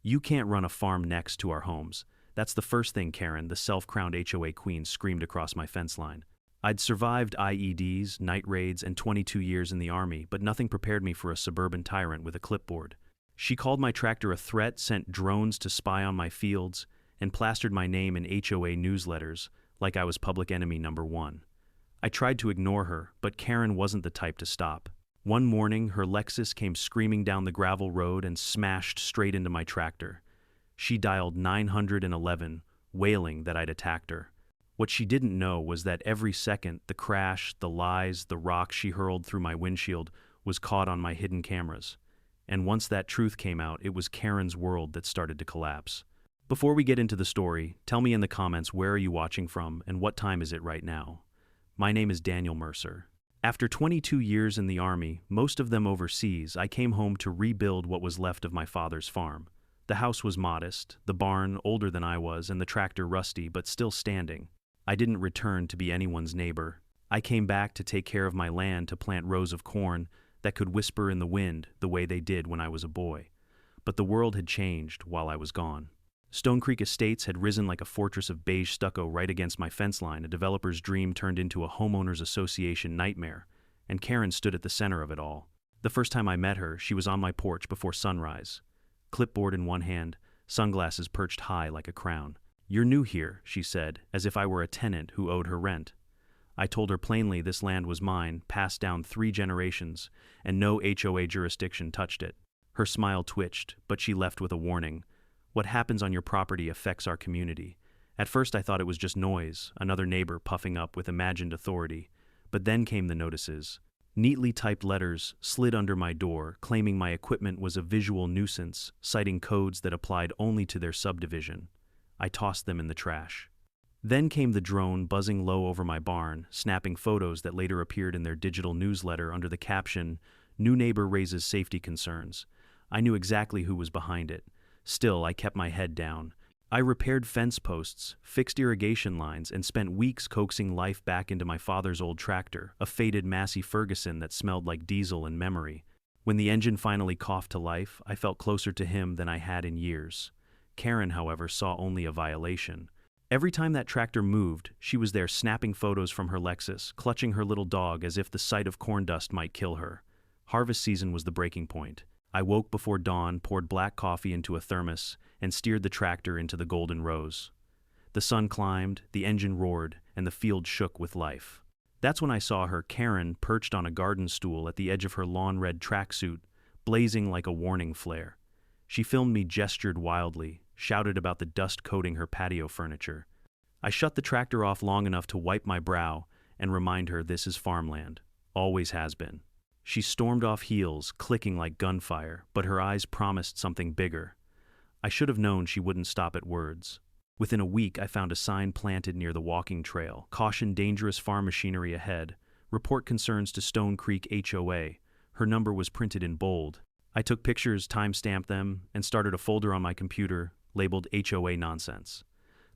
"You can't run a farm next to our homes. That's the first thing Karen, the self-crowned HOA queen, screamed across my fence line. I'd survived IEDs, night raids, and 22 years in the army, but nothing prepared me for a suburban tyrant with a clipboard. She called my tractor a threat, sent drones to spy on my fields, and plastered my name in HOA newsletters like I was public enemy number one. I tried to ignore her, but Karen wasn't the type to stop. One morning, her Lexus came screaming down the gravel road and smashed straight into my tractor. She dialed 911, wailing that I'd attacked her. What she didn't know was that every second, the crash, the lies, the rocks she hurled through my windshield was caught on my hidden cameras. And once that truth came out, it was Karen's world that started to collapse. Before we get into the story, tell me in the comments, where are you watching from and what time is it right now? My name is Daniel Mercer. After 22 years in the Army, most of them overseas, I came home to rebuild what was left of my father's farm. The house was modest, the barn older than I was, and the tractor rusty but still standing. I didn't return to be anyone's neighbor. I came back to take care of my land, to plant rows of corn that could whisper in the wind the way they did when I was a boy. But the world had changed while I was gone. Stone Creek Estates had risen like a fortress of beige stucco right against my fence line. A developer's dream turned into a homeowners association nightmare, and Karen stood at the center of it all. The first time I met her, she was on my porch before sunrise. Clipboard in one hand, sunglasses perched high like a crown. "You're new here," she said, as if I were a tenant who owed her rent. I told her plainly this land was mine, passed down 3 generations, and no HOA jurisdiction touched it. Her smile twitched, but she left with a warning. "What happens on your property affects our community." At first I thought it was just noise, another neighbor puffing up with imagined authority. But then came the notices. Neatly typed letters slid under my door, claiming my equipment was a visual nuisance, citing codes that applied only to their subdivision. I tossed them in the trash. Then came the drone buzzing low over my barn, snapping photos that later appeared in their digital newsletter under the caption, "New neighbor raises safety concerns." I knew exactly who was behind it. Still, I kept my head down. I repaired fence posts, fixed irrigation lines, and spent weeks coaxing life back into my father's old tractor, a faded Massey Ferguson that smelled like diesel in memory. When the engine finally coughed to life, I felt closer to him than I had in years. Karen, however, saw only a violation. Every time that tractor moved, she was there snapping photos from her Lexus, clutching her little dog as if the sight of corn dust might kill her. Harvest season was the breaking point. I woke before dawn, poured black coffee into a thermos, and steered the tractor into the golden rose. The sun climbed, the engine roared, and the field shook with life. That's when I saw her, Karen, perched on a garden stool at the edge of her lawn-red tracksuit, blazing like a warning flare. She filmed me, gestured wildly, shouted about the dust coating her patio furniture. I shut the tractor off long enough to wipe my brow and remind her this is farmland, always has been. She stormed off heels, clicking like gunfire, but her eyes promised something bigger. I should have known she wouldn't stop at words. Within a week, I found a sign planted near the walking trail. "Caution, dangerous farm machinery ahead. Report concerns to Stone Creek HOA." Her number was printed in bold. I took pictures, time-stamped them, and started a folder on my computer labeled HOA nonsense.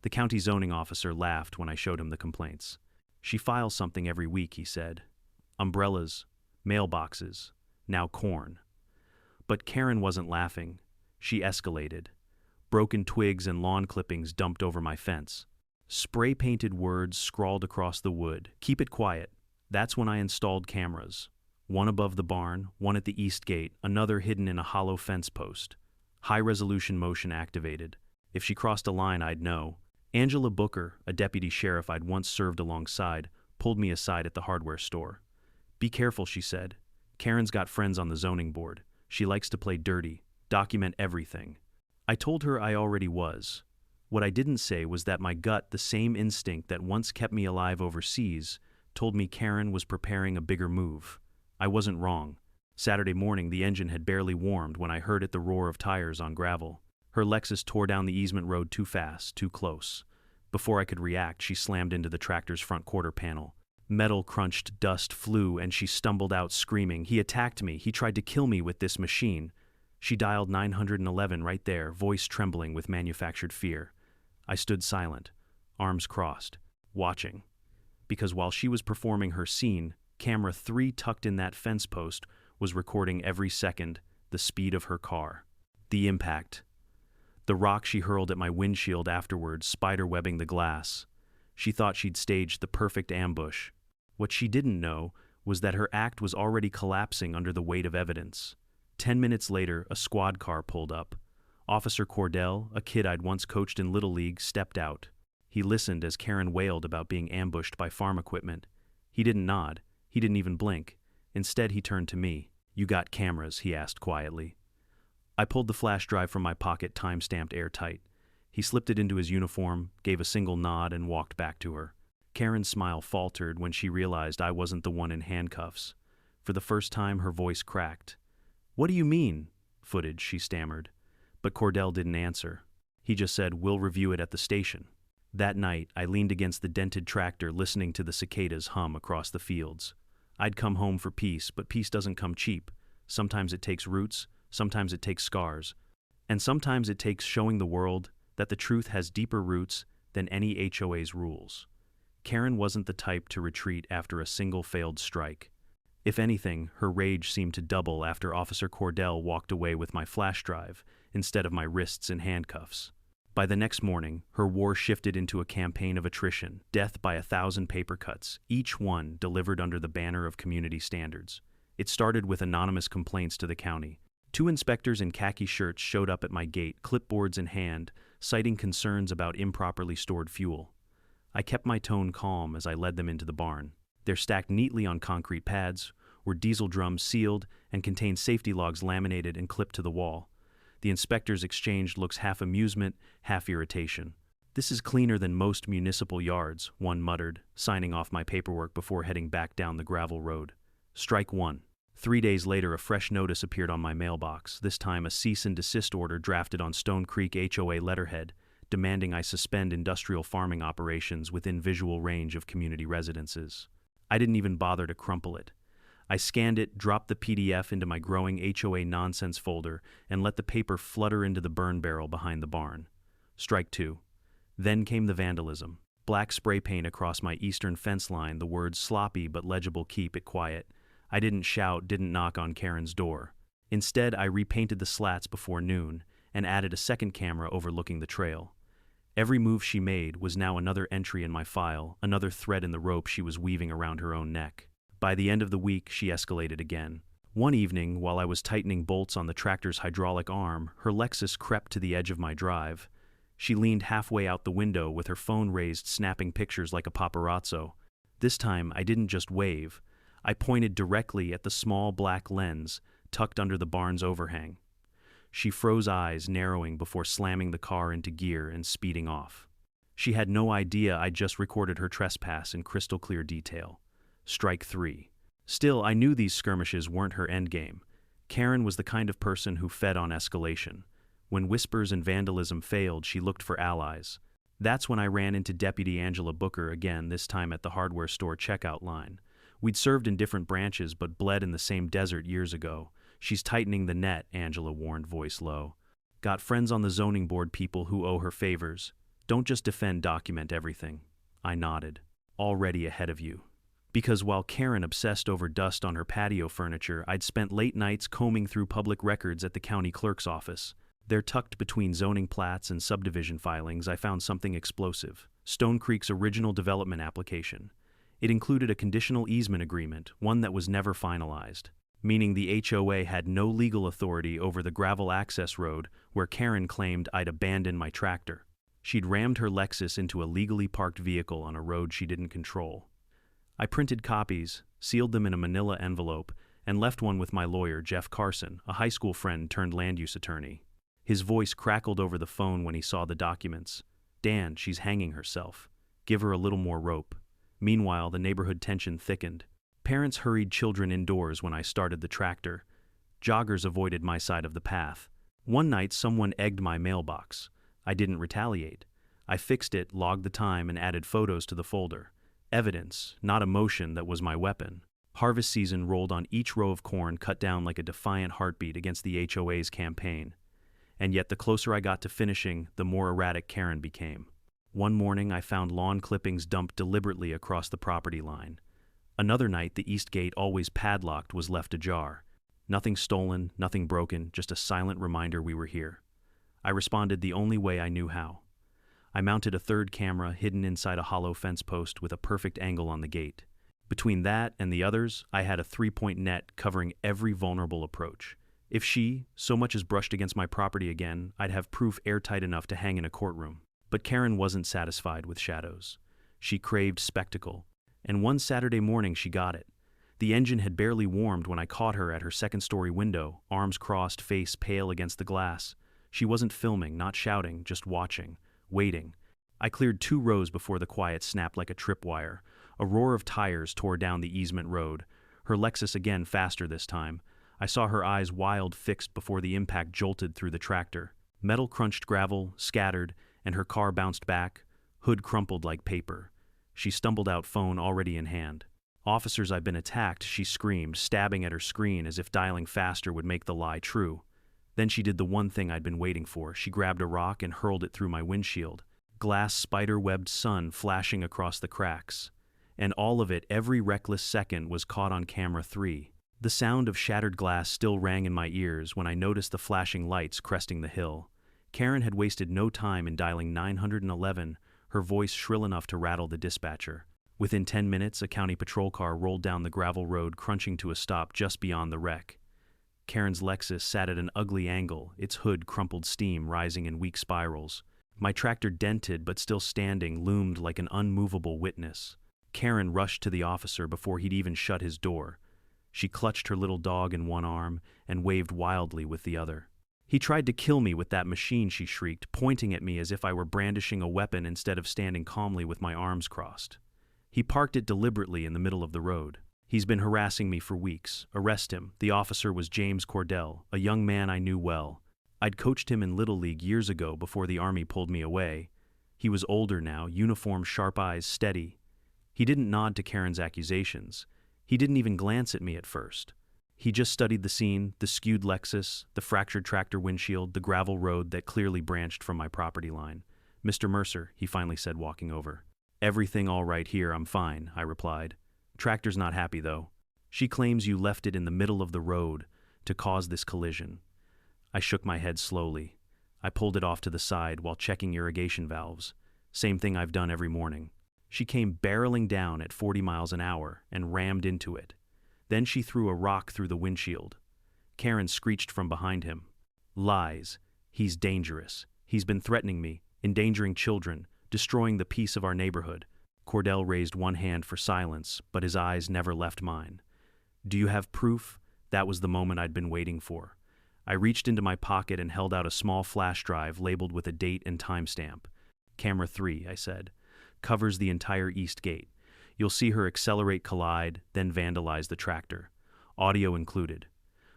The county zoning officer laughed when I showed him the complaints. "She files something every week," he said. "Umbrellas, mailboxes, now corn." But Karen wasn't laughing. She escalated. Broken twigs and lawn clippings dumped over my fence. Spray-painted words scrawled across the wood. "Keep it quiet." That's when I installed cameras. One above the barn, one at the east gate, another hidden in a hollow fence post. High-resolution motion activated. If she crossed a line, I'd know. Angela Booker, a deputy sheriff I'd once served alongside, pulled me aside at the hardware store. "Be careful," she said. "Karen's got friends on the zoning board. She likes to play dirty, document everything." I told her I already was. What I didn't say was that my gut, the same instinct that once kept me alive overseas, told me Karen was preparing a bigger move. I wasn't wrong. Saturday morning, the engine had barely warmed when I heard it, the roar of tires on gravel. Her Lexus tore down the easement road too fast, too close. Before I could react, she slammed into the tractor's front quarter panel. Metal crunched, dust flew, and she stumbled out screaming. "He attacked me. He tried to kill me with this machine." She dialed 911 right there, voice trembling with manufactured fear. I stood silent, arms crossed, watching. Because while she was performing her scene, camera 3 tucked in that fence post was recording every second the speed of her car. The impact. The rock she hurled at my windshield afterwards, spider-webbing the glass. She thought she'd staged the perfect ambush. What she didn't know was that her act was already collapsing under the weight of evidence. 10 minutes later, a squad car pulled up. Officer Cordell, a kid I'd once coached in Little League, stepped out. He listened as Karen wailed about being ambushed by farm equipment. He didn't nod. He didn't even blink. Instead, he turned to me. "You got cameras?" he asked quietly. I pulled the flash drive from my pocket, time-stamped airtight. He slipped it into his uniform, gave a single nod, and walked back to her. Karen's smile faltered when she realized I wasn't the one in handcuffs. For the first time, her voice cracked. "What do you mean?" "Footage," she stammered. But Cordell didn't answer. He just said, "We'll review it at the station." That night, I leaned against the dented tractor listening to the cicadas hum across the fields. I'd come home for peace, but peace doesn't come cheap. Sometimes it takes roots, sometimes it takes scars, and sometimes it takes showing the world that the truth has deeper roots than any HOA's rules. Karen wasn't the type to retreat after a single failed strike. If anything, her rage seemed to double after Officer Cordell walked away with my flash drive instead of my wrists in handcuffs. By the next morning, her war shifted into a campaign of attrition, death by 1,000 paper cuts, each one delivered under the banner of community standards. It started with anonymous complaints to the county. 2 inspectors in khaki shirts showed up at my gate, clipboards in hand, citing concerns about improperly stored fuel. I kept my tone calm as I led them into the barn. They're stacked neatly on concrete pads, were diesel drums sealed, and contained safety logs laminated and clipped to the wall. The inspectors exchanged looks, half amusement, half irritation. "This is cleaner than most municipal yards," one muttered, signing off my paperwork before heading back down the gravel road. Strike 1. 3 days later, a fresh notice appeared on my mailbox, this time a cease and desist order drafted on Stone Creek HOA letterhead, demanding I suspend industrial farming operations within visual range of community residences. I didn't even bother to crumple it. I scanned it, dropped the PDF into my growing HOA nonsense folder, and let the paper flutter into the burn barrel behind the barn. Strike 2. Then came the vandalism. Black spray paint across my eastern fence line, the words sloppy but legible, "Keep it quiet." I didn't shout, didn't knock on Karen's door. Instead, I repainted the slats before noon and added a second camera overlooking the trail. Every move she made was now another entry in my file, another thread in the rope she was weaving around her own neck. By the end of the week, she escalated again. One evening, while I was tightening bolts on the tractor's hydraulic arm, her Lexus crept to the edge of my drive. She leaned halfway out the window with her phone raised, snapping pictures like a paparazzo. This time, I didn't just wave. I pointed directly at the small black lens tucked under the barn's overhang. She froze, eyes narrowing before slamming the car into gear and speeding off. She had no idea I'd just recorded her trespass in crystal clear detail. Strike 3. Still, I knew these skirmishes weren't her endgame. Karen was the kind of person who fed on escalation. When whispers and vandalism failed, she looked for allies. That's when I ran into Deputy Angela Booker again, this time at the hardware store checkout line. We'd served in different branches but bled in the same desert years ago. "She's tightening the net," Angela warned, voice low. "Got friends on the zoning board, people who owe her favors. Don't just defend, document everything." I nodded. "Already ahead of you." Because while Karen obsessed over dust on her patio furniture, I'd spent late nights combing through public records at the county clerk's office. There, tucked between zoning plats and subdivision filings, I found something explosive: Stone Creek's original development application. It included a conditional easement agreement, one that was never finalized, meaning the HOA had no legal authority over the gravel access road where Karen claimed I'd abandoned my tractor. She'd rammed her Lexus into a legally parked vehicle on a road she didn't control. I printed copies, sealed them in a manila envelope, and left one with my lawyer, Jeff Carson, a high school friend turned land use attorney. His voice crackled over the phone when he saw the documents. "Dan, she's hanging herself. Give her a little more rope." Meanwhile, the neighborhood tension thickened. Parents hurried children indoors when I started the tractor. Joggers avoided my side of the path. One night, someone egged my mailbox. I didn't retaliate. I fixed it, logged the time, and added photos to the folder. Evidence, not emotion, that was my weapon. Harvest season rolled on each row of corn, cut down like a defiant heartbeat against the HOA's campaign. And yet the closer I got to finishing, the more erratic Karen became. One morning, I found lawn clippings dumped deliberately across the property line. Another night, the east gate, always padlocked, was left ajar. Nothing stolen, nothing broken, just a silent reminder we were here. I responded the only way I knew how. I mounted a third camera hidden inside a hollow fence post with a perfect angle on the gate. Between that and the others, I had a 3-point net covering every vulnerable approach. If she so much as brushed against my property again, I'd have proof airtight enough to hang in a courtroom. But Karen wasn't satisfied with shadows. She craved spectacle. And one Saturday morning she got it. The engine had barely warmed when I caught her at her second-story window, arms crossed, face pale against the glass. She wasn't filming, not shouting, just watching, waiting. I cleared 2 rows before the quiet snapped like a tripwire. A roar of tires tore down the easement road. Her Lexus again faster this time. I saw her eyes wild fixed before the impact jolted through the tractor. Metal crunched gravel, scattered, and her car bounced back, hood crumpled like paper. She stumbled out, phone already in hand. "Officers, I've been attacked," she screamed, stabbing at her screen as if dialing faster would make the lie true. Then she did the one thing I'd been waiting for. She grabbed a rock and hurled it through my windshield. Glass spider-webbed sun flashing across the cracks. And all of it, every reckless second, was caught on camera 3. The sound of shattered glass still rang in my ears when I noticed the flashing lights cresting the hill. Karen had wasted no time in dialing 911, her voice shrill enough to rattle the dispatcher. Within 10 minutes, a county patrol car rolled down the gravel road, crunching to a stop just beyond the wreck. Karen's Lexus sat at an ugly angle, its hood crumpled, steam rising in weak spirals. My tractor, dented but still standing, loomed like an unmovable witness. Karen rushed to the officer before he'd even shut his door. She clutched her little dog in one arm and waved wildly with the other. "He tried to kill me with that machine," she shrieked, pointing at me as if I were brandishing a weapon instead of standing calmly with my arms crossed. "He parked it deliberately in the middle of the road. He's been harassing me for weeks. Arrest him." The officer was James Cordell, a young man I knew well. I'd coached him in Little League years ago before the Army pulled me away. He was older now, uniform, sharp eyes, steady. He didn't nod to Karen's accusations. He didn't even glance at me at first. He just studied the scene, the skewed Lexus, the fractured tractor windshield, the gravel road that clearly branched from my property line. "Mr. Mercer," he finally said, walking over. "Everything all right here, I'm fine," I replied. "Tractor's not happy, though. She claims you left it in the middle of the road to cause this collision." I shook my head slowly. I pulled it off to the side while checking irrigation valves. Same thing I've done every morning. She came barreling down at 40 miles an hour and rammed into it. Then she threw a rock through the windshield. Karen screeched from behind him. "Lies. He's dangerous. He's been threatening me, endangering children, destroying the peace of our neighborhood." Cordell raised one hand for silence, but his eyes never left mine. "Do you have proof?" That was the moment I'd been waiting for. I reached into my pocket and held out a small flash drive labeled with a date and timestamp. "Camera 3, I said. "Covers the entire east gate. You'll see her accelerate, collide, then vandalize the tractor. Audio included."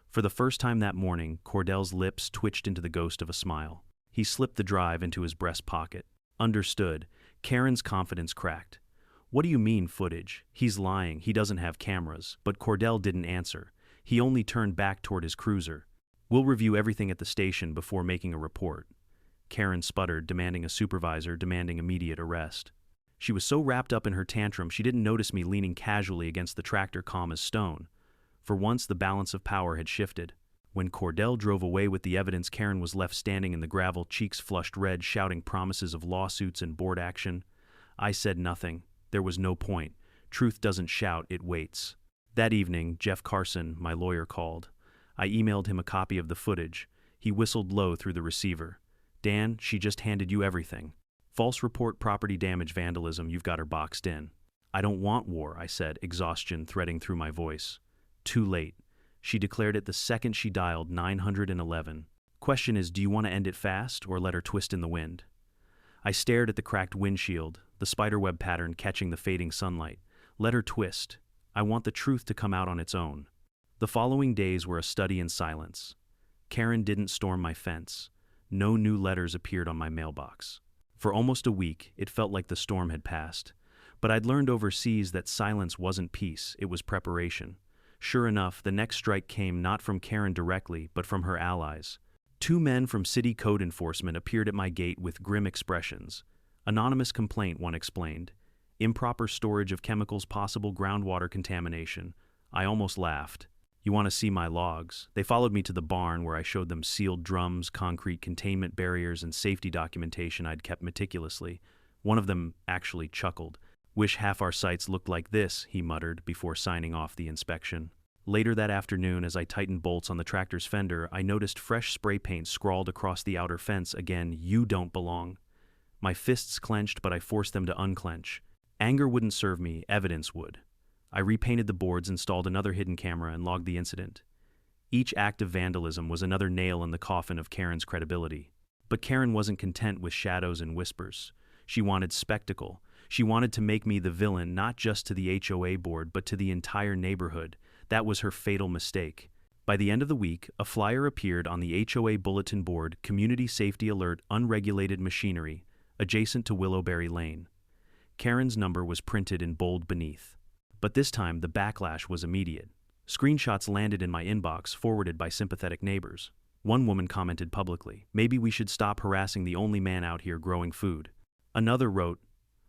For the first time that morning, Cordell's lips twitched into the ghost of a smile. He slipped the drive into his breast pocket. "Understood." Karen's confidence cracked. "What do you mean, footage? He's lying. He doesn't have cameras." But Cordell didn't answer. He only turned back toward his cruiser. "We'll review everything at the station before making a report." Karen sputtered, demanding a supervisor, demanding immediate arrest. She was so wrapped up in her tantrum she didn't notice me leaning casually against the tractor, calm as stone. For once, the balance of power had shifted. When Cordell drove away with the evidence, Karen was left standing in the gravel, cheeks flushed red, shouting promises of lawsuits and board action. I said nothing. There was no point. Truth doesn't shout, it waits. That evening, Jeff Carson, my lawyer, called. I emailed him a copy of the footage. He whistled low through the receiver. "Dan, she just handed you everything. False report, property damage, vandalism, you've got her boxed in." "I don't want war," I said, exhaustion threading through my voice. Too late. She declared it the second she dialed 911. "Question is, do you want to end it fast or let her twist in the wind?" I stared at the cracked windshield, the spiderweb pattern catching the fading sunlight. Let her twist. I want the truth to come out on its own. The following days were a study in silence. Karen didn't storm my fence. No new letters appeared on my mailbox. For almost a week, it felt like the storm had passed. But I'd learned overseas that silence wasn't peace, it was preparation. Sure enough, the next strike came not from Karen directly, but from her allies. 2 men from city code enforcement appeared at my gate with grim expressions. "Anonymous complaint," one explained. "Improper storage of chemicals, possible groundwater contamination." I almost laughed. You want to see my logs? They followed me to the barn where I showed them sealed drums, concrete containment barriers, and safety documentation I'd kept meticulously. One of them actually chuckled. "Wish half our sites looked like this," he muttered before signing off the inspection. Later that afternoon, as I tightened bolts on the tractor's fender, I noticed fresh spray paint scrawled across the outer fence again, "You don't belong." My fists clenched, but I forced them to unclench. Anger wouldn't serve me, evidence would. I repainted the boards, installed another hidden camera, and logged the incident. Each act of vandalism was another nail in the coffin of Karen's credibility. But Karen wasn't content with shadows and whispers. She wanted spectacle. She wanted to make me the villain, not just to the HOA board, but to the entire neighborhood. That was her fatal mistake. By the end of the week, a flyer appeared on the HOA bulletin board, "Community Safety Alert, Unregulated Machinery," adjacent to Willowberry Lane. Karen's number was printed in bold beneath. But this time, the backlash was immediate. Screenshots landed in my inbox, forwarded by sympathetic neighbors. One woman commented publicly, "Maybe we should stop harassing the only man out here growing food." Another wrote,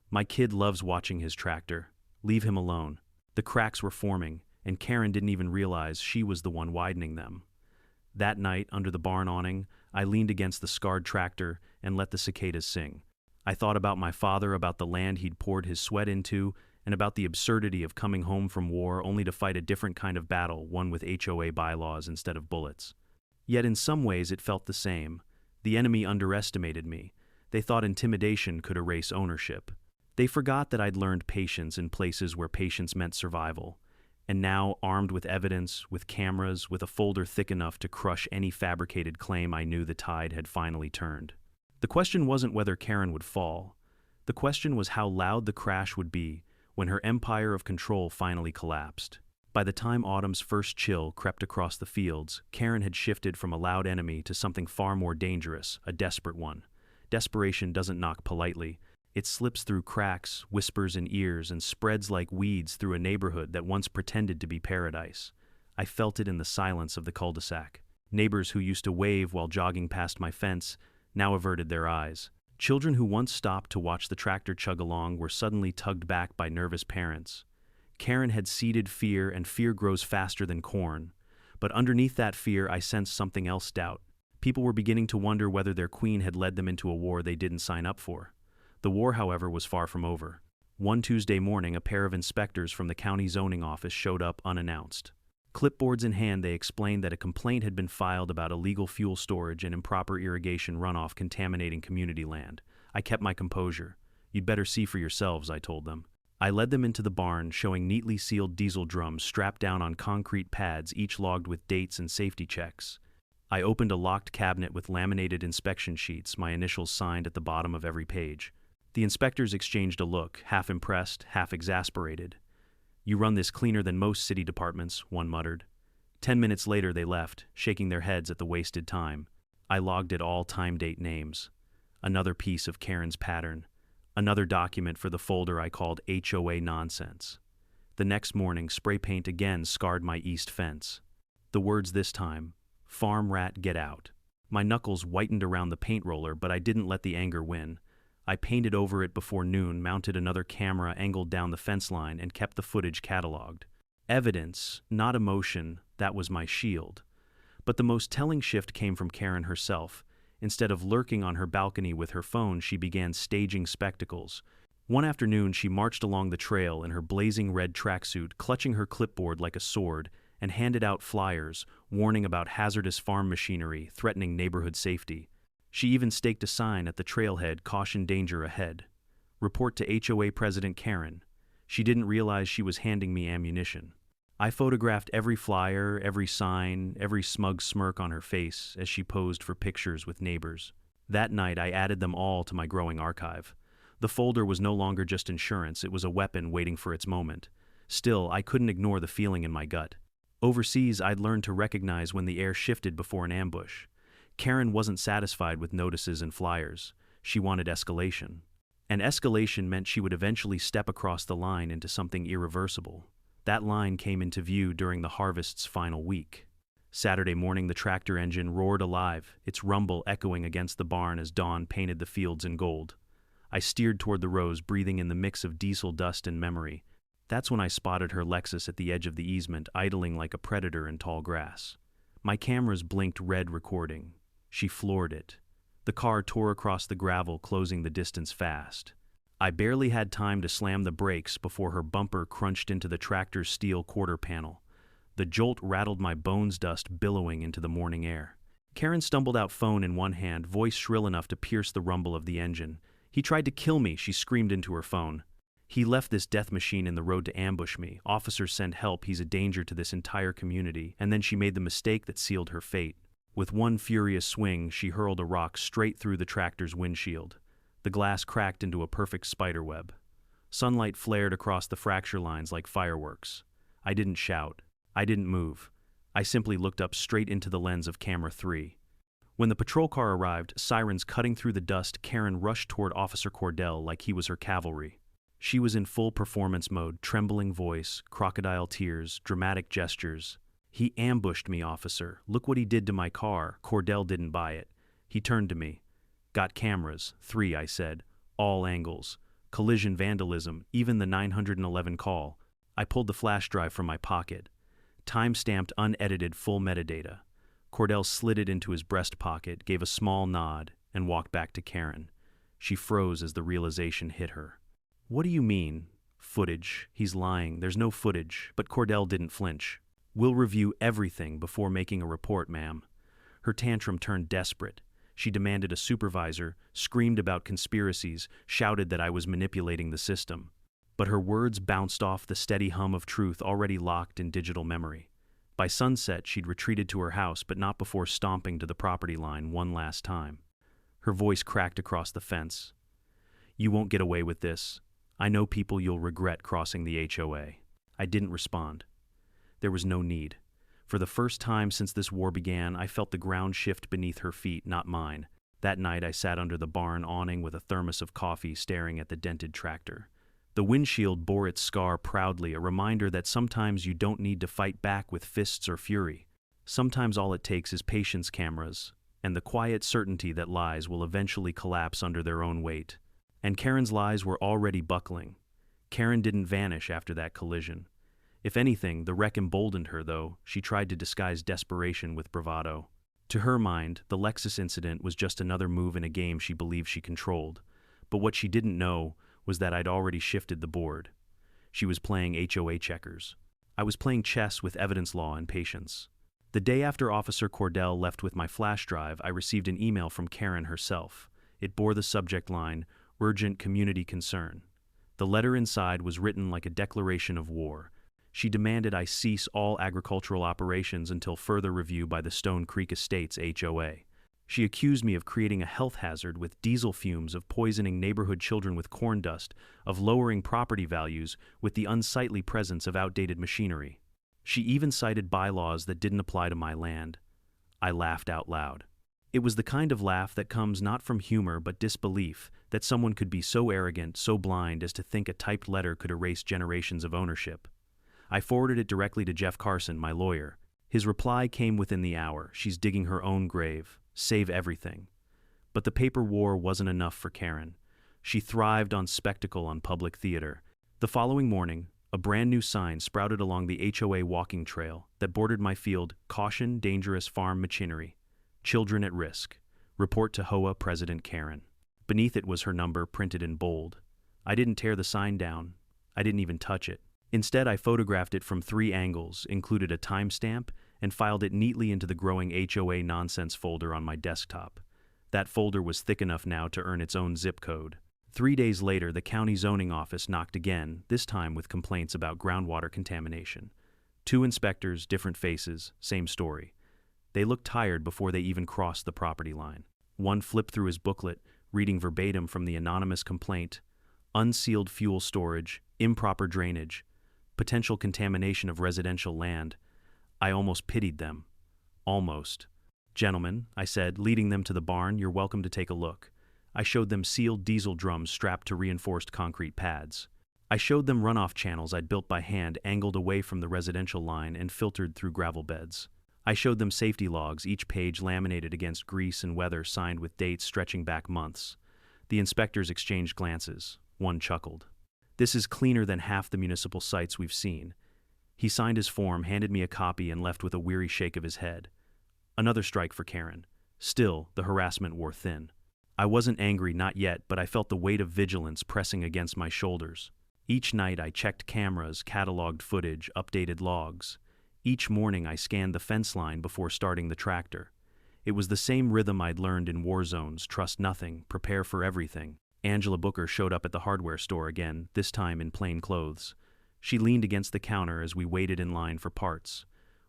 "My kid loves watching his tractor. Leave him alone." The cracks were forming, and Karen didn't even realize she was the one widening them. That night, under the barn awning, I leaned against the scarred tractor and let the cicadas sing. I thought about my father, about the land he'd poured his sweat into, and about the absurdity of coming home from war only to fight a different kind of battle, one with HOA bylaws instead of bullets. Yet in some ways it felt the same. The enemy underestimated me. They thought intimidation could erase ownership. They forgot that I'd learned patience in places where patience meant survival. And now, armed with evidence, with cameras, with a folder thick enough to crush any fabricated claim, I knew the tide had finally turned. The question wasn't whether Karen would fall. The question was how loud the crash would be when her empire of control finally collapsed. By the time autumn's first chill crept across the fields, Karen had shifted from a loud enemy to something far more dangerous, a desperate one. Desperation doesn't knock politely. It slips through cracks, whispers in ears, and spreads like weeds through a neighborhood that once pretended to be paradise. I felt it in the silence of the cul-de-sac. Neighbors who used to wave while jogging past my fence now averted their eyes. Children who once stopped to watch the tractor chug along were suddenly tugged back by nervous parents. Karen had seeded fear, and fear grows faster than corn. But underneath that fear, I sensed something else: doubt. People were beginning to wonder whether their queen had led them into a war they didn't sign up for. The war, however, was far from over. One Tuesday morning, a pair of inspectors from the county zoning office showed up unannounced. Clipboards in hand, they explained that a complaint had been filed about illegal fuel storage and improper irrigation runoff contaminating community land. I kept my composure. "You'd better see for yourselves," I told them. I led them into the barn, showing neatly sealed diesel drums strapped down on concrete pads, each logged with dates and safety checks. I opened a locked cabinet with laminated inspection sheets, my initials signed at the bottom of every page. The inspectors exchanged a look, half impressed, half exasperated. "You run this cleaner than most city departments," one muttered. 10 minutes later they left, shaking their heads at the wasted time. I logged it all, time, date, names. Another piece of Karen's pattern. Another document for the folder I called HOA Nonsense. The next morning, spray paint again scarred my east fence. The words this time, "Farm rat, get out." My knuckles whitened around the paint roller, but I didn't let the anger win. I painted over it before noon, mounted another camera angled down the fence line, and kept the footage cataloged. Evidence, not emotion, that was my shield. But the most telling shift came from Karen herself. Instead of lurking on her balcony with her phone, she began staging spectacles. One afternoon, she marched along the trail in her blazing red tracksuit, clutching her clipboard like a sword, and handed out flyers, warning about hazardous farm machinery, threatening neighborhood safety. She even staked a sign at the trailhead, "Caution, danger ahead. Report to HOA President Karen." She didn't realize she was handing me ammunition. I photographed every flyer, every sign, every smug smirk on her face as she posed for pictures with neighbors. That night, I added them all to my growing archive. The folder was no longer just insurance, it was a weapon waiting for its moment. Still, I couldn't ignore the feeling in my gut. Overseas, I'd learned to recognize when the air shifted before an ambush. Karen wasn't satisfied with notices and flyers. She wanted escalation. And escalation meant she would eventually step across the line into something irreversible. That line came into view during the harvest's final week. Saturday morning, the tractor engine roared alive, its rumble echoing against the barn as dawn painted the fields in gold. I steered toward the rows, breathing in the mix of diesel dust and memory. That's when I spotted her Lexus at the edge of the easement, idling like a predator in tall grass. My cameras blinked red, recording. She floored it. The car tore across the gravel, closing the distance fast. I barely had time to slam the brakes before her bumper crunched into the tractor's steel quarter panel. The jolt rattled my bones, dust billowing into the morning air. Karen stumbled out, phone in one hand, voice shrill enough to pierce the rumble of the engine. "He tried to kill me," she screamed into her phone. "He left this death machine in the road to ambush me. Officers, send help. He's a danger to this entire community." And then she made the mistake that sealed her fate. With one furious swing, she hurled a rock straight through the tractor's windshield. The glass cracked into a perfect spiderweb. Sunlight flared across the fracture lines like fireworks. I didn't shout. I didn't move. I simply looked up straight into the lens of camera 3. When the patrol car arrived, sirens cutting through the dust, Karen rushed toward Officer Cordell like he was her cavalry. She was in full performance mode, trembling voice, crocodile tears, dramatic gestures. "He ambushed me, officer. Look what he did to my car." Cordell didn't buy it. He turned to me. "Got cameras. 3, I said. All angles. Collision, vandalism, even the 911 call." I pulled the flash drive from my pocket. Time-stamped, unedited, full metadata. Cordell slid it into his breast pocket, gave a small nod, and walked back to Karen. She froze as the realization hit her. "What do you mean? Footage? He's lying. There's no footage." But Cordell didn't flinch. "We'll review everything before making a report, ma'am." Her tantrum turned desperate. She demanded a supervisor, screamed about conspiracies, shouted that I was manipulating the system. But her words bounced off the steady hum of truth already locked in digital memory. By sunset, she'd retreated to her house, but not before stomping to the property line one last time. Her voice cracked across the fence. "You won't get away with this. I know people you'll regret crossing the HOA." I didn't respond. There was no need. For the first time since this war began, I felt the ground shift beneath her feet, not mine. That night, I sat under the barn awning with a thermos of coffee, staring at the dented tractor. The windshield bore its scar proudly, a reminder that sometimes you don't need to fight back with fists or fury. Sometimes all it takes is patience, cameras, and the quiet certainty that lies will eventually collapse under their own weight. And Karen's lies were already buckling. Karen didn't vanish after that collision. If anything, the wreck emboldened her, though. She tried to disguise desperation with bravado. To her mind, the Lexus incident was just another move in a game she believed she controlled. But what she didn't know was that I'd already shifted the board. She was playing HOA checkers. I was playing chess with evidence, law, and patience. The day after Officer Cordell left with my flash drive, I received an email from Karen herself. It bore the subject line, "Urgent Community Concern." The letter inside was written like a declaration of war. She demanded I cease all agricultural operations until further review by the Stone Creek Estates HOA. She accused me of creating a health hazard with diesel fumes, of poisoning neighborhood children with corn dust, of lowering property values with the unsightly presence of outdated machinery. She even cited bylaws that didn't apply to my land. I laughed out loud. It was the kind of laugh that comes not from humor but disbelief, that someone could be so arrogant, so blind as to think a typed letter could erase generations of ownership. I forwarded it directly to Jeff Carson, my lawyer. His reply came within the hour. "She's digging her own grave. Save everything." But the paper war wasn't enough for Karen. She thrived on spectacle, on public theater. The following morning, a brand new sign sprouted along the HOA walking trail that bordered my field: "Caution, dangerous farm machinery. Children at risk. Report to HOA President Karen." Beneath it was her number, printed in bold. I didn't tear the sign down. I didn't even touch it. Instead, I photographed it from 3 angles, included a timestamp, and filed it neatly into the growing HOA nonsense folder on my desktop. That folder was thick enough now to earn its own zip code. 3 days later, the county zoning office knocked again, this time with complaints about groundwater contamination. 2 inspectors, different faces, same story. They looked tired before they even crossed the property line. One flipped through his booklet, reading verbatim from the anonymous complaint: "Unsealed fuel storage, improper drainage, potential contamination of residential land." I almost pitied them. Almost. "Gentlemen," I said, leading them to the barn, "you're welcome to take a look." I showed them sealed diesel drums strapped to reinforced concrete pads. I showed them runoff channels I'd built by hand, angled away from the residential line and filtered through gravel beds. I showed them safety logs, each page laminated against grease and weather, signed with dates stretching back months. The inspectors exchanged glances. One chuckled. This is cleaner than half the municipal sites we've seen. He signed his form, handed me a copy, and left with a weary shake of his head. Another strike for Karen. Still, the harassment wore thin. I wasn't angry, not yet, but I felt the weight of vigilance pressing against my shoulders. Each night I checked cameras, cataloged footage, updated logs. Each morning I scanned the fence line before starting the tractor. It was the same rhythm I'd learned in war zones: trust nothing, prepare for everything. Angela Booker showed up at the hardware store again, this time in plain clothes. She leaned against the counter as we waited in line for parts.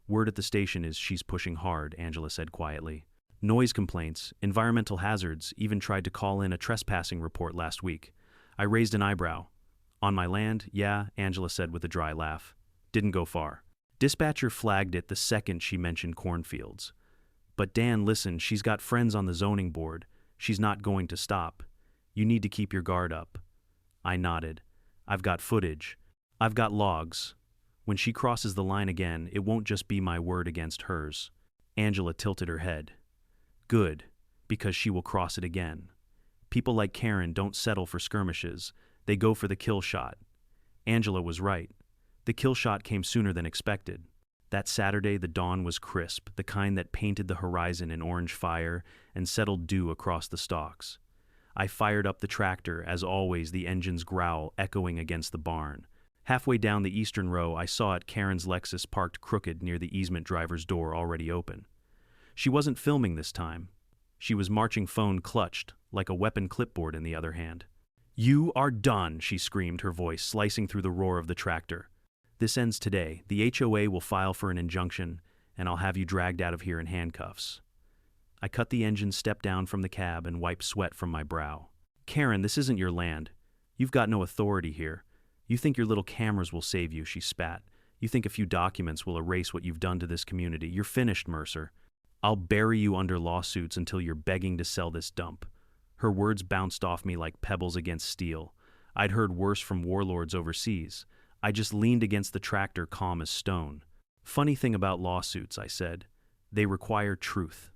Word at the station is she's pushing hard, Angela said quietly. Noise complaints, environmental hazards, even tried to call in a trespassing report last week. I raised an eyebrow. On my land, yeah, Angela said with a dry laugh. Didn't go far. Dispatcher flagged it the second she mentioned cornfields. But Dan, listen, she's got friends on the zoning board. She's not going to stop. You need to keep your guard up. I nodded. I've got footage. I've got logs. When she crosses the line again, it won't just be my word against hers. Angela tilted her head. Good, because she will cross it again. People like Karen don't settle for skirmishes. They go for the kill shot. Angela was right. The kill shot came sooner than expected. That Saturday, the dawn was crisp, the kind that painted the horizon in orange fire and settled dew across the stalks. I fired up the tractor, as always, the engine's growl echoing against the barn. Halfway down the eastern row, I saw it, Karen's Lexus parked crooked near the easement driver's door already open. She wasn't filming this time. She was marching, phone clutched, like a weapon clipboard in the other hand. You are done, she screamed, her voice slicing through the roar of the tractor. This ends today. The HOA will file for an injunction, and I'll have you dragged out of here in handcuffs. I cut the engine, stepped down from the cab, and wiped sweat from my brow. Karen, this isn't your land. You've got no authority here. You think your little cameras will save you, she spat. You think a few documents will erase what you've done to this community. You're finished, Mercer. I'll bury you under lawsuits until you're begging to sell this dump. Her words bounced off me like pebbles against steel. I'd heard worse from warlords overseas. I just leaned against the tractor, calm as stone. Funny thing about lawsuits, I said. They require truth.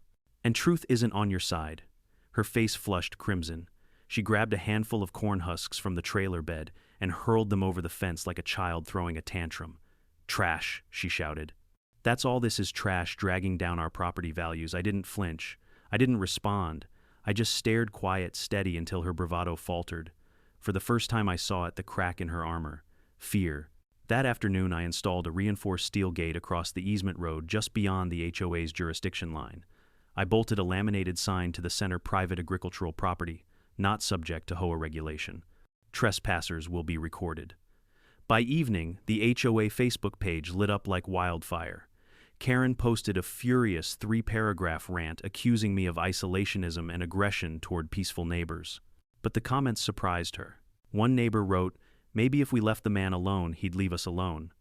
And truth isn't on your side. Her face flushed crimson. She grabbed a handful of corn husks from the trailer bed and hurled them over the fence like a child throwing a tantrum. Trash, she shouted. That's all this is, trash dragging down our property values. I didn't flinch. I didn't respond. I just stared, quiet, steady, until her bravado faltered. For the first time I saw it, the crack in her armor. Fear. That afternoon I installed a reinforced steel gate across the easement road just beyond the HOA's jurisdiction line. I bolted a laminated sign to the center: private agricultural property, not subject to HOA regulation. Trespassers will be recorded. By evening, the HOA Facebook page lit up like wildfire. Karen posted a furious 3-paragraph rant accusing me of isolationism and aggression toward peaceful neighbors. But the comments surprised her. One neighbor wrote, "Maybe if we left the man alone, he'd leave us alone."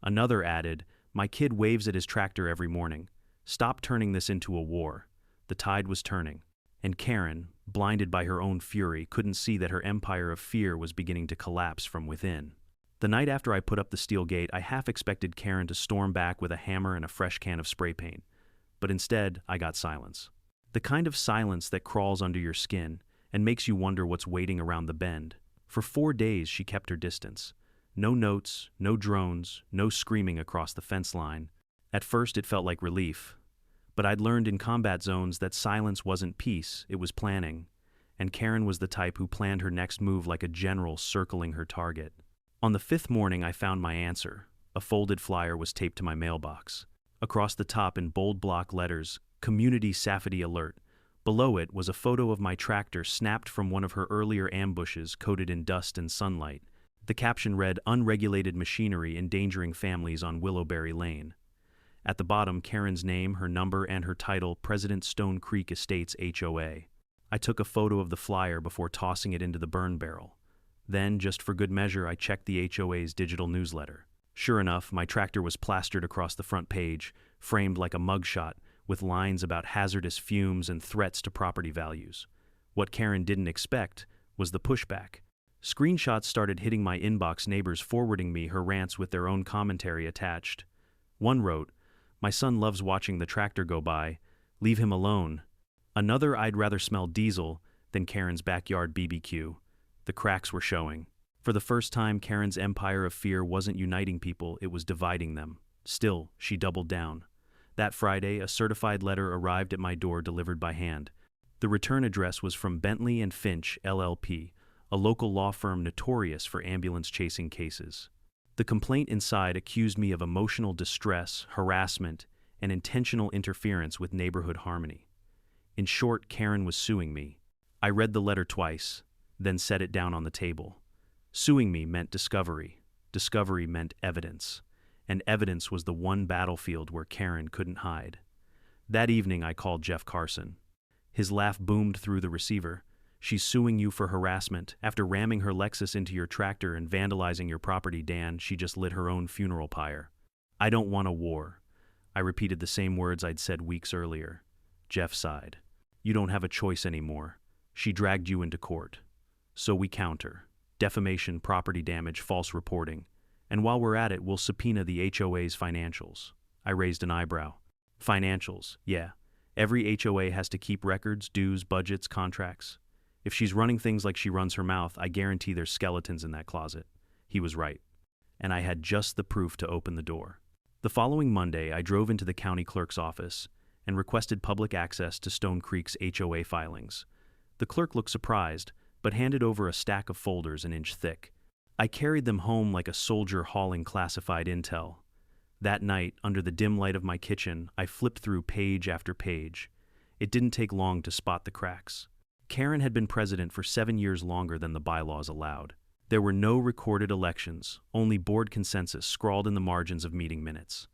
Another added, "My kid waves at his tractor every morning. Stop turning this into a war." The tide was turning. And Karen, blinded by her own fury, couldn't see that her empire of fear was beginning to collapse from within. The night after I put up the steel gate, I half expected Karen to storm back with a hammer and a fresh can of spray paint. But instead, I got silence. The kind of silence that crawls under your skin and makes you wonder what's waiting around the bend. For 4 days, she kept her distance. No notes, no drones, no screaming across the fence line. At first, it felt like relief. But I'd learned in combat zones that silence wasn't peace, it was planning. And Karen was the type who planned her next move like a general circling her target. On the 5th morning, I found my answer. A folded flyer was taped to my mailbox. Across the top, in bold block letters, "Community Safety Alert." Below it was a photo of my tractor snapped from one of her earlier ambushes, coated in dust and sunlight. The caption read, "Unregulated machinery endangering families on Willowberry Lane." At the bottom, Karen's name, her number, and her title, President Stone Creek Estates HOA. I took a photo of the flyer before tossing it into the burn barrel. Then, just for good measure, I checked the HOA's digital newsletter. Sure enough, my tractor was plastered across the front page, framed like a mugshot, with lines about hazardous fumes and threats to property values. What Karen didn't expect was the pushback. Screenshots started hitting my inbox, neighbors forwarding me her rants with their own commentary attached. One wrote, "My son loves watching the tractor go by. Leave him alone." Another, "I'd rather smell diesel than Karen's backyard BBQ." The cracks were showing. For the first time, Karen's empire of fear wasn't uniting people, it was dividing them. Still, she doubled down. That Friday, a certified letter arrived at my door delivered by hand. The return address was from Bentley and Finch, LLP, a local law firm notorious for ambulance-chasing cases. The complaint inside accused me of emotional distress, harassment, and intentional interference with neighborhood harmony. In short, Karen was suing me. I read the letter twice, then set it down on the table. Suing me meant discovery. Discovery meant evidence. And evidence was the one battlefield where Karen couldn't hide. That evening, I called Jeff Carson. His laugh boomed through the receiver. "She's suing you for harassment. After ramming her Lexus into your tractor and vandalizing your property, Dan, she just lit her own funeral pyre." "I don't want a war." I repeated the same words I'd said weeks earlier. Jeff sighed. "You don't have a choice anymore. She dragged you into court. So we counter. Defamation, property damage, false reporting. And while we're at it, we'll subpoena the HOA's financials." I raised an eyebrow. "Financials, yeah. Every HOA has to keep records, dues, budgets, contracts. If she's running things like she runs her mouth, I guarantee there's skeletons in that closet." He was right. And I had just the proof to open the door. The following Monday, I drove into the county clerk's office and requested public access to Stone Creek's HOA filings. The clerk looked surprised, but handed over a stack of folders an inch thick. I carried them home like a soldier hauling classified intel. That night, under the dim light of my kitchen, I flipped through page after page. It didn't take long to spot the cracks. Karen had been president for 7 years longer than the bylaws allowed. There were no recorded elections, only board consensus scrawled in the margins of meeting minutes.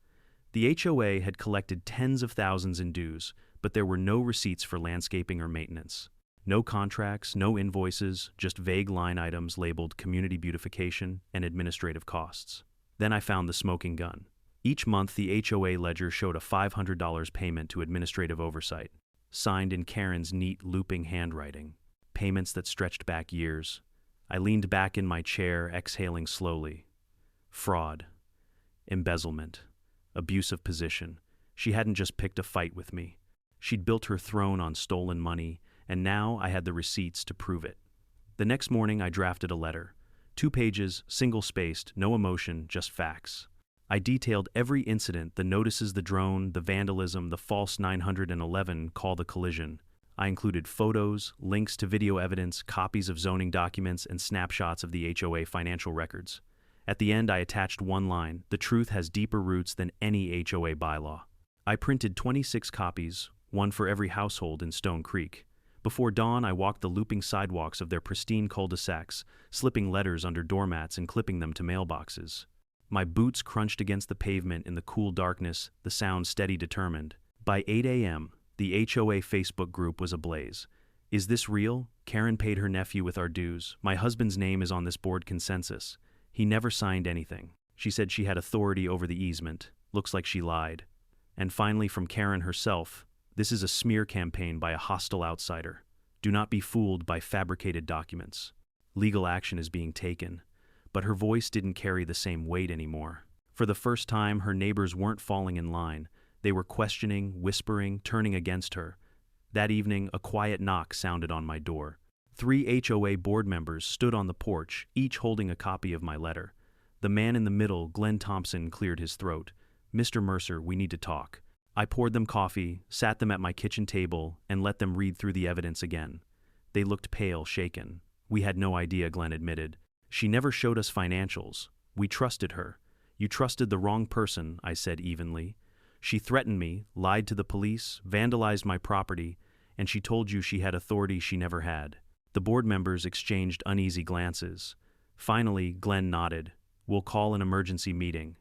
The HOA had collected tens of thousands in dues, but there were no receipts for landscaping or maintenance. No contracts, no invoices, just vague line items labeled community beautification and administrative costs. Then I found the smoking gun. Each month, the HOA ledger showed a $500 payment to administrative oversight, signed in Karen's neat, looping handwriting. Payments that stretched back years. I leaned back in my chair, exhaling slowly. Fraud. Embezzlement. Abuse of position. She hadn't just picked a fight with me. She'd built her throne on stolen money, and now I had the receipts to prove it. The next morning, I drafted a letter. 2 pages, single-spaced, no emotion, just facts. I detailed every incident, the notices, the drone, the vandalism, the false 911 call, the collision. I included photos, links to video evidence, copies of zoning documents, and snapshots of the HOA financial records. At the end, I attached one line: "The truth has deeper roots than any HOA bylaw." I printed 26 copies, one for every household in Stone Creek. Before dawn, I walked the looping sidewalks of their pristine cul-de-sacs, slipping letters under doormats and clipping them to mailboxes. My boots crunched against the pavement in the cool darkness, the sound steady, determined. By 8 a.m., the HOA Facebook group was ablaze. "Is this real? Karen paid her nephew with our dues. My husband's name is on this board consensus. He never signed anything. She said she had authority over the easement. Looks like she lied." And finally, from Karen herself, "This is a smear campaign by a hostile outsider. Do not be fooled by fabricated documents. Legal action is being taken." But her voice didn't carry the same weight anymore. For the first time, her neighbors weren't falling in line. They were questioning, whispering, turning against her. That evening, a quiet knock sounded on my door. 3 HOA board members stood on the porch, each holding a copy of my letter. The man in the middle, Glenn Thompson, cleared his throat. "Mr. Mercer, we need to talk." I poured them coffee, sat them at my kitchen table, and let them read through the evidence again. They looked pale, shaken. "We had no idea," Glenn admitted. "She never showed us financials. We trusted her." "You trusted the wrong person," I said evenly. "She threatened me, lied to the police, vandalized my property, and she told you she had authority she never had." The board members exchanged uneasy glances. Finally, Glenn nodded. "We'll call an emergency meeting."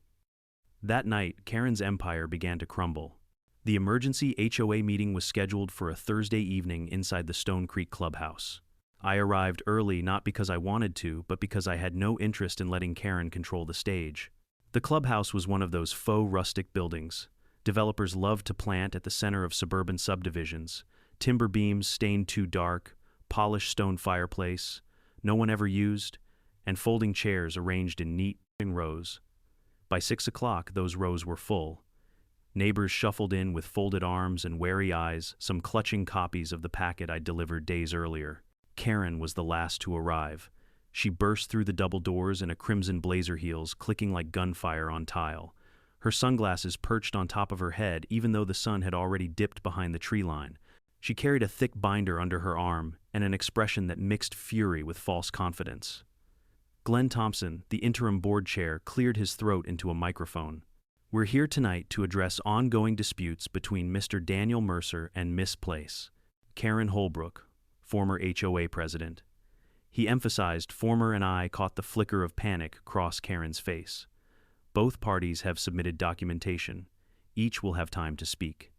That night, Karen's empire began to crumble. The emergency HOA meeting was scheduled for a Thursday evening inside the Stone Creek clubhouse. I arrived early not because I wanted to, but because I had no interest in letting Karen control the stage. The clubhouse was one of those faux rustic buildings developers love to plant at the center of suburban subdivisions. Timber beams stained too dark, polished stone fireplace, no one ever used, and folding chairs arranged in neat rows. By 6 o'clock, those rows were full. Neighbors shuffled in with folded arms and wary eyes, some clutching copies of the packet I'd delivered days earlier. Karen was the last to arrive. She burst through the double doors in a crimson blazer heels clicking like gunfire on tile. Her sunglasses perched on top of her head even though the sun had already dipped behind the tree line. She carried a thick binder under her arm and an expression that mixed fury with false confidence. Glenn Thompson, the interim board chair, cleared his throat into a microphone. "We're here tonight to address ongoing disputes between Mr. Daniel Mercer and Miss Place, Karen Holbrook, former HOA president." He emphasized former, and I caught the flicker of panic cross Karen's face. "Both parties have submitted documentation. Each will have time to speak.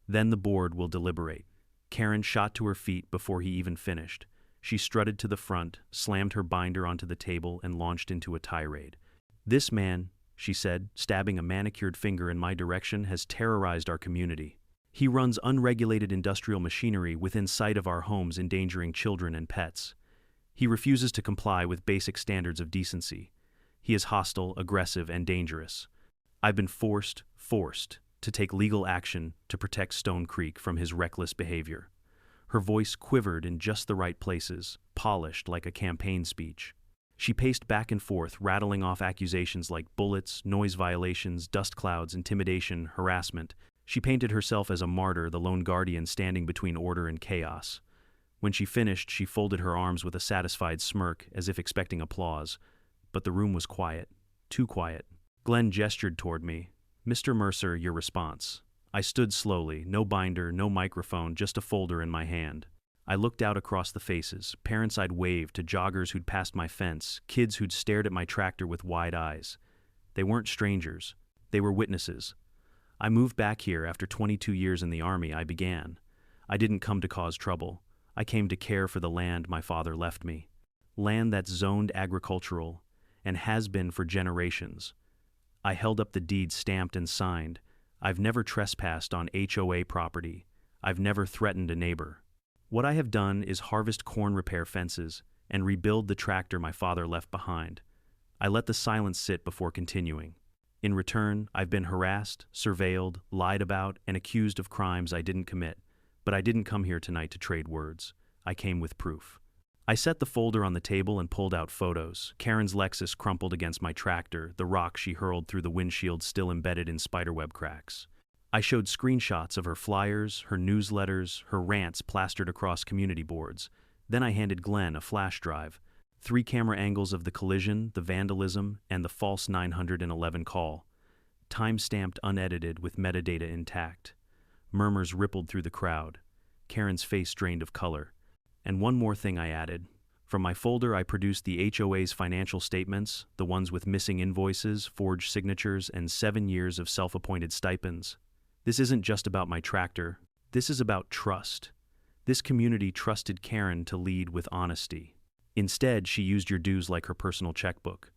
Then the board will deliberate." Karen shot to her feet before he even finished. She strutted to the front, slammed her binder onto the table, and launched into a tirade. "This man," she said, stabbing a manicured finger in my direction, "has terrorized our community. He runs unregulated industrial machinery within sight of our homes, endangering children and pets. He refuses to comply with basic standards of decency. He is hostile, aggressive, and dangerous. I've been forced to take legal action to protect Stone Creek from his reckless behavior." Her voice quivered in just the right places, polished like a campaign speech. She paced back and forth, rattling off accusations like bullets, noise violations, dust clouds, intimidation, harassment. She painted herself as a martyr, the lone guardian standing between order and chaos. When she finished, she folded her arms with a satisfied smirk, as if expecting applause. But the room was quiet. Too quiet. Glenn gestured toward me. "Mr. Mercer, your response." I stood slowly, no binder, no microphone, just a folder in my hand. I looked out across the faces, parents I'd waved to, joggers who'd passed my fence, kids who'd stared at my tractor with wide eyes. They weren't strangers. They were witnesses. "I moved back here after 22 years in the Army," I began. "I didn't come to cause trouble. I came to care for the land my father left me. Land that's zoned agricultural and has been for generations." I held up the deed stamped and signed. "I've never trespassed on HOA property. I've never threatened a neighbor. What I have done is harvest corn, repair fences, and rebuild the tractor my father left behind." I let the silence sit before continuing. "In return, I've been harassed, surveilled, lied about, and accused of crimes I didn't commit. But I didn't come here tonight to trade words. I came with proof." I set the folder on the table and pulled out photos. Karen's Lexus crumpled against my tractor, the rock she hurled through the windshield still embedded in spiderweb cracks. I showed screenshots of her flyers, her newsletters, her rants plastered across community boards. Then I handed Glenn a flash drive. 3 camera angles of the collision, the vandalism, and the false 911 call. Time-stamped, unedited, with metadata intact. Murmurs rippled through the crowd. Karen's face drained of color. "And one more thing," I added. From my folder, I produced the HOA's financial statements, the ones with missing invoices, forged signatures, and 7 years of self-appointed stipends. This isn't just about my tractor. This is about trust. This community trusted Karen to lead with honesty. Instead, she used your dues like her personal checkbook.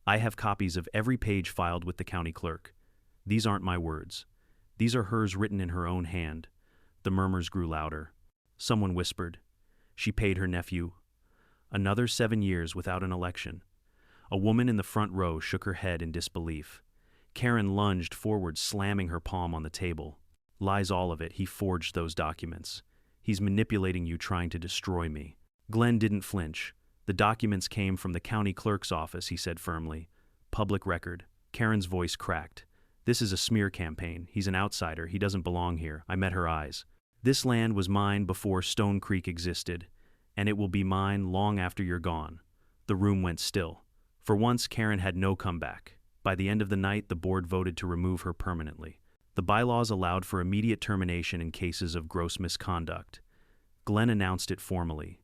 I have copies of every page filed with the county clerk. These aren't my words. These are hers, written in her own hand. The murmurs grew louder. Someone whispered, "She paid her nephew." Another 7 years without an election. A woman in the front row shook her head in disbelief. Karen lunged forward, slamming her palm on the table. "Lies, all of it. He forged those documents. He's manipulating you, trying to destroy me." Glenn didn't flinch. "The documents came from the county clerk's office," he said firmly. "Public record." Karen's voice cracked. "This is a smear campaign. He's an outsider. He doesn't belong here." I met her eyes. "This land was mine before Stone Creek existed, and it will be mine long after you're gone." The room went still. For once, Karen had no comeback. By the end of the night, the board voted to remove her permanently. The bylaws allowed for immediate termination in cases of gross misconduct. Glenn announced it formally.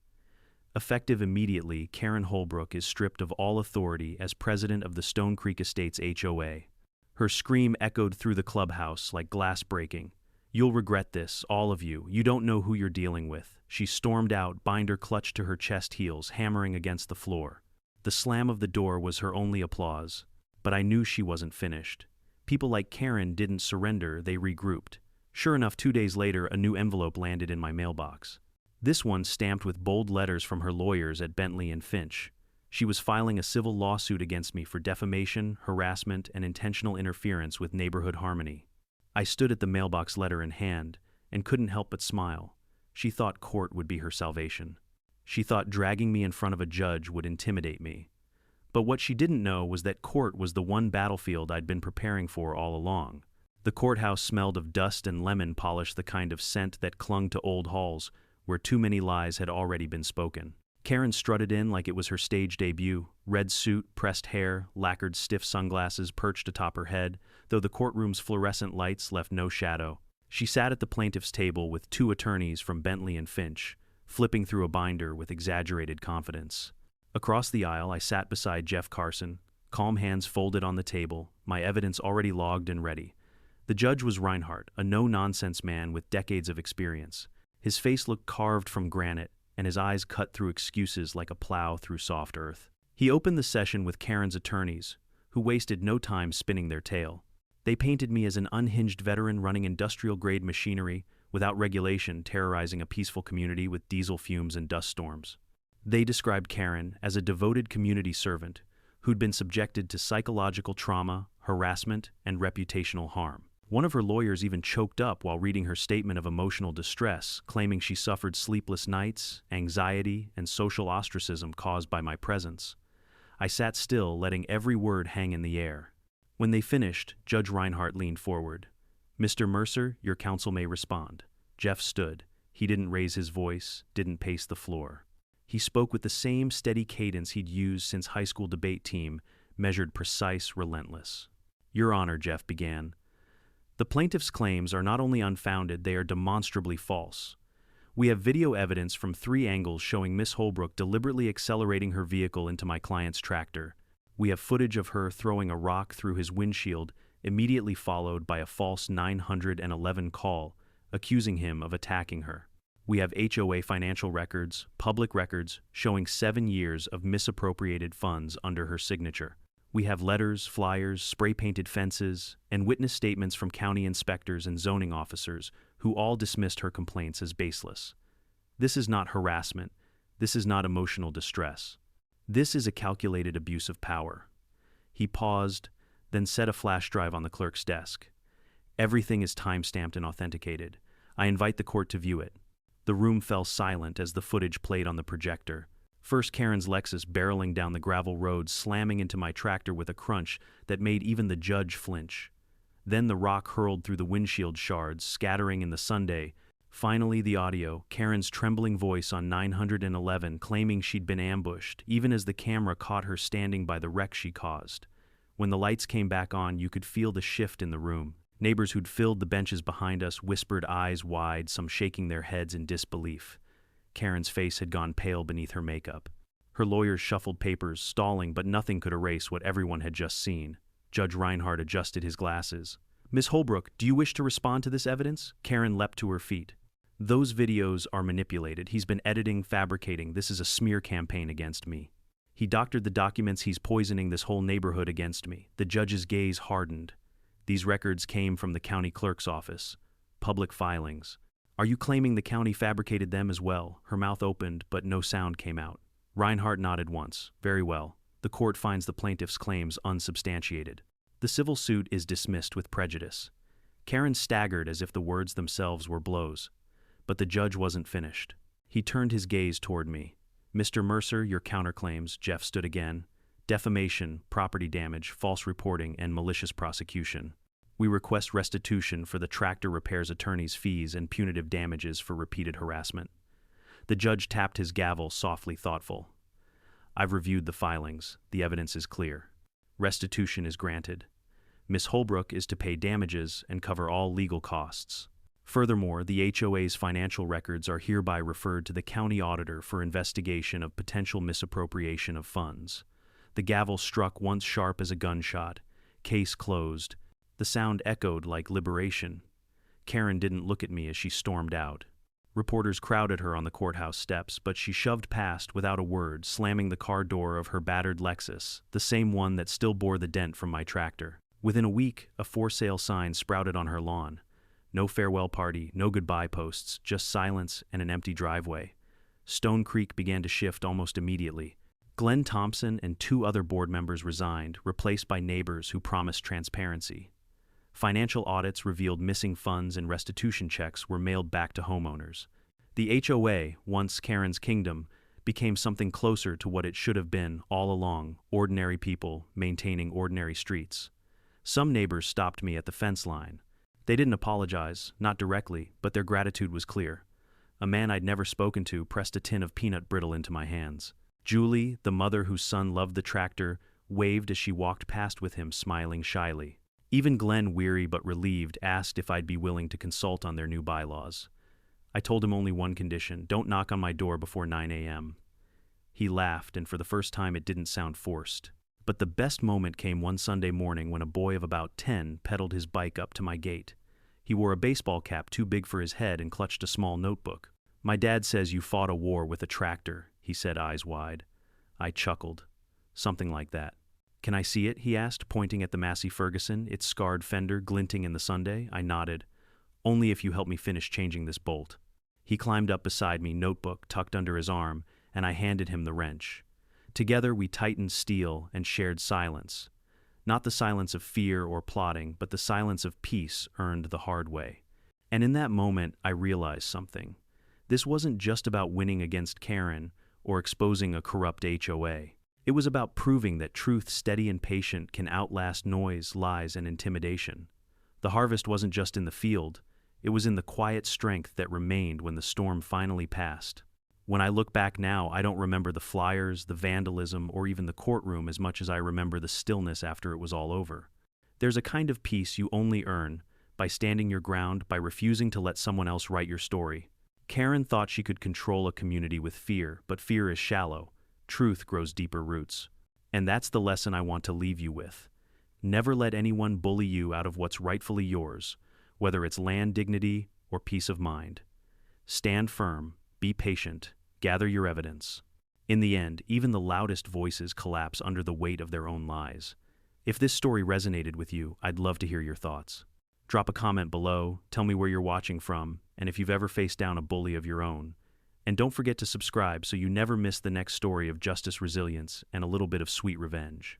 Effective immediately, Karen Holbrook is stripped of all authority as president of the Stone Creek Estates HOA. Her scream echoed through the clubhouse like glass breaking. "You'll regret this, all of you. You don't know who you're dealing with." She stormed out, binder clutched to her chest heels, hammering against the floor. The slam of the door was her only applause. But I knew she wasn't finished. People like Karen didn't surrender, they regrouped. Sure enough, 2 days later, a new envelope landed in my mailbox. This one stamped with bold letters from her lawyers at Bentley and Finch. She was filing a civil lawsuit against me for defamation, harassment, and intentional interference with neighborhood harmony. I stood at the mailbox, letter in hand, and couldn't help but smile. She thought court would be her salvation. She thought dragging me in front of a judge would intimidate me. But what she didn't know was that court was the one battlefield I'd been preparing for all along. The courthouse smelled of dust and lemon polish, the kind of scent that clung to old halls where too many lies had already been spoken. Karen strutted in like it was her stage debut, red suit, pressed hair, lacquered stiff sunglasses perched atop her head, though the courtroom's fluorescent lights left no shadow. She sat at the plaintiff's table with two attorneys from Bentley and Finch, flipping through a binder with exaggerated confidence. Across the aisle, I sat beside Jeff Carson, calm hands folded on the table, my evidence already logged and ready. The judge was Reinhardt, a no-nonsense man with decades of experience. His face looked carved from granite, and his eyes cut through excuses like a plow through soft earth. He opened the session with Karen's attorneys, who wasted no time spinning their tale. They painted me as an unhinged veteran running industrial-grade machinery without regulation, terrorizing a peaceful community with diesel fumes and dust storms. They described Karen as a devoted community servant who'd been subjected to psychological trauma, harassment, and reputational harm. One of her lawyers even choked up while reading her statement of emotional distress, claiming she suffered sleepless nights, anxiety, and social ostracism caused by my presence. I sat still, letting every word hang in the air. When they finished, Judge Reinhardt leaned forward. "Mr. Mercer, your counsel may respond." Jeff stood. He didn't raise his voice, didn't pace the floor. He spoke with the same steady cadence he'd used since high school debate team, measured, precise, relentless. "Your Honor," Jeff began, "the plaintiff's claims are not only unfounded, they are demonstrably false. We have video evidence from 3 angles showing Miss Holbrook deliberately accelerating her vehicle into my client's tractor. We have footage of her throwing a rock through his windshield, immediately followed by a false 911 call, accusing him of attacking her. We have HOA financial records, public records, showing 7 years of misappropriated funds under her signature. We have letters, flyers, spray-painted fences, and witness statements from county inspectors and zoning officers who all dismissed her complaints as baseless. This is not harassment. This is not emotional distress. This is a calculated abuse of power." He paused, then set a flash drive on the clerk's desk. "Everything is time-stamped and authenticated. I invite the court to view it." The room fell silent as the footage played on the projector. First, Karen's Lexus barreling down the gravel road, slamming into my tractor with a crunch that made even the judge flinch. Then the rock hurled through the windshield shards, scattering in the Sunday. Finally, the audio, Karen's trembling voice on 911 claiming she'd been ambushed, even as the camera caught her standing by the wreck she caused. When the lights came back on, you could feel the shift in the room. Neighbors who'd filled the benches behind us whispered, eyes wide, some shaking their heads in disbelief. Karen's face had gone pale beneath her makeup. Her lawyers shuffled papers, stalling, but nothing could erase what everyone had just seen. Judge Reinhardt adjusted his glasses. "Miss Holbrook, do you wish to respond to this evidence?" Karen leapt to her feet. "Those videos are manipulated. He's been editing, fabricating. This is a smear campaign against me. He doctored the documents. He's poisoning this whole neighborhood against me." The judge's gaze hardened. "These records came from the county clerk's office. Public filings. Are you claiming the county fabricated them as well?" Her mouth opened, but no sound came out. Reinhardt nodded once. "Very well. The court finds the plaintiff's claims unsubstantiated. The civil suit is dismissed with prejudice." Karen staggered as if the words themselves were blows. But the judge wasn't finished. He turned his gaze toward me. "Mr. Mercer, your counterclaims," Jeff stood again. "Defamation, property damage, false reporting, and malicious prosecution. We request restitution for the tractor repairs attorney's fees and punitive damages for repeated harassment." The judge tapped his gavel, softly thoughtful. "I've reviewed the filings. The evidence is clear. Restitution is granted. Miss Holbrook is to pay damages and cover all legal costs. Furthermore, the HOA's financial records are hereby referred to the county auditor for investigation of potential misappropriation of funds." The gavel struck once sharp as a gunshot. Case closed. The sound echoed like liberation. Karen didn't look at me as she stormed out. Reporters crowded her on the courthouse steps, but she shoved past without a word, slamming the car door of her battered Lexus, the same one that still bore the dent from my tractor. Within a week, a for-sale sign sprouted on her lawn. No farewell party, no goodbye posts, just silence and an empty driveway. Stone Creek began to shift almost immediately. Glenn Thompson and 2 other board members resigned, replaced by neighbors who promised transparency. Financial audits revealed missing funds and restitution checks were mailed back to homeowners. The HOA, once Karen's kingdom, became something closer to what it should have been all along, ordinary people maintaining ordinary streets. Some neighbors stopped me at the fence line. They didn't apologize, not directly, but their gratitude was clear. A man I'd never spoken to pressed a tin of peanut brittle into my hands. Julie, the mother whose son loved the tractor, waved as she walked past with him, smiling shyly. Even Glenn, weary but relieved, asked if I'd be willing to consult on their new bylaws. I told him only one condition: don't knock on my door before 9 a.m. He laughed, and for the first time it didn't sound forced. But the best moment came one Sunday morning when a boy of about 10 pedaled his bike up to my gate. He wore a baseball cap too big for his head and clutched a small notebook. "My dad says you fought a war with a tractor," he said, eyes wide. I chuckled. "Something like that." "Can I see it?" he asked, pointing at the Massey Ferguson, its scarred fender glinting in the Sunday. I nodded. "Only if you help me finish changing this bolt." He climbed up beside me, notebook tucked under his arm, and I handed him the wrench. Together we tightened steel and shared silence. Not the silence of fear or plotting, but the silence of peace earned the hard way. And in that moment, I realized something. This wasn't just about winning against Karen or exposing a corrupt HOA. It was about proving that truth, steady and patient, can outlast noise, lies, and intimidation. The harvest wasn't just in the field. It was in the quiet strength that remained when the storm finally passed. When I look back now, I don't remember the flyers, the vandalism, or even the courtroom as much as I remember the stillness after it was all over. There's a kind of peace you only earn by standing your ground, by refusing to let someone else write your story. Karen thought she could control a community with fear, but fear is shallow. Truth grows deeper roots. And that's the lesson I want to leave you with. Never let anyone bully you out of what's rightfully yours, whether it's land dignity or peace of mind. Stand firm, be patient, gather your evidence. In the end, even the loudest voices collapse under the weight of their own lies. If this story resonated with you, I'd love to hear your thoughts. Drop a comment below, tell me where you're watching from, and if you've ever faced down a bully of your own. And don't forget to subscribe so you never miss the next story of justice, resilience, and a little bit of sweet revenge.